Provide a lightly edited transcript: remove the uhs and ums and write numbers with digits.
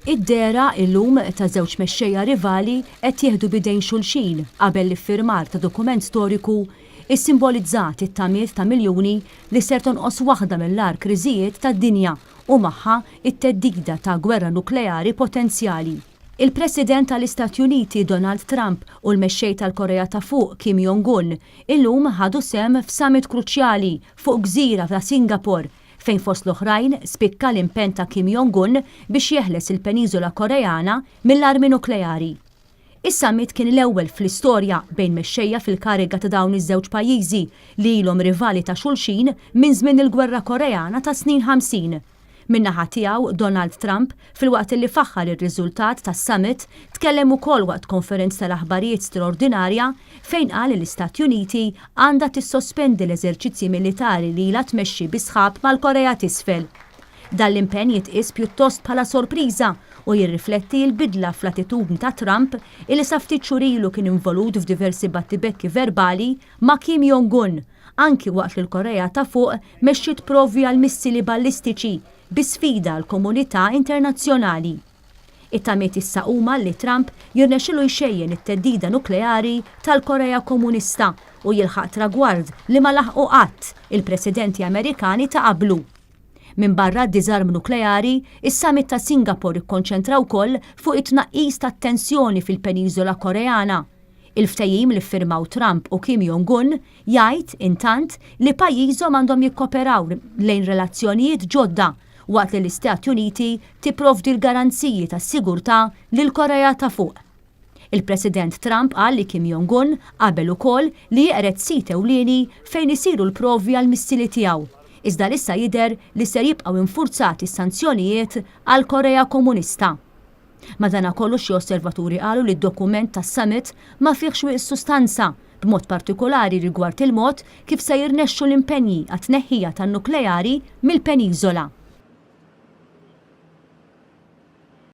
Id-dera illum ta' żewġ mexxejja rivali qed jieħdu bidejn xulxin qabel l-iffirmar ta' dokument storiku issimbolizzat it-tamiet ta' miljuni li ser tonqos waħda mill-ar kriżijiet tad-dinja u magħha it-teddida ta' gwerra nukleari potenzjali. Il-President tal-Istati Uniti Donald Trump u l-mexxej tal-Korea ta' fuq Kim Jong-un illum ħadu sem f'summit kruċjali fuq gżira ta' Singapore fejn fost l-oħrajn spikka l-impenn ta' Kim Jong-un biex jeħles il-Peniżola Koreana mill-armi nukleari. Is-summit kien l-ewwel fl-istorja bejn mexxejja fil-kariga ta' dawn iż-żewġ pajjiżi li ilhom rivali ta' xulxin minn żmien il-Gwerra Koreana ta' snin 50. Min-naħa tiegħu Donald Trump filwaqt li faħħar ir-riżultat tas-summit tkellem ukoll waqt konferenza tal-aħbarijiet straordinarja fejn qal l-Istati Uniti għandha tissospendi l-eżerċizzji militari li ilha tmexxi bi sħab mal-Korea t'isfel. Dan l-impenn jitqies pjuttost bħala sorpriża u jirrifletti l-bidla fl-attitudni ta' Trump illi sa ftit xhur ilu kien involut f'diversi battibekki verbali ma' Kim Jong-un anki waqt li l-Korea ta' fuq mexxiet provi għal missili ballistiċi bi sfida l-komunità internazzjonali. It-tamiet issa huma li Trump jirnexxielu jxejjen it-teddida nukleari tal-Korea Komunista u jilħaq tragward li ma laħqu qatt il-presidenti Amerikani ta' qablu. Min barra d-diżarm nukleari, is-summit ta' Singapore ikkonċentra wkoll fuq it-tnaqqis tat-tensjoni fil-Peniżola Koreana. Il-ftehim li ffirmaw Trump u Kim Jong-un jgħid intant li pajjiżhom għandhom jikkoperaw lejn relazzjonijiet ġodda waqt li l-Istati Uniti tipprovdi l-garanziji tas-sigurtà lil-Korea ta' fuq. Il-President Trump qal li Kim Jong-un qabel ukoll li jeqret sit ewlieni fejn isiru l-provi għall-missili tiegħu. Iżda issa jidher li ser jibqgħu infurzati s-sanzjonijiet għall Korea Komunista. Madankollu xi osservaturi qalu li d-dokument tas-summit ma fihx wisq sustanza, b'mod partikolari rigward il-mod kif se jirnexxu l-impenji għat-tneħħija tan-nukleari mill-Peniżola.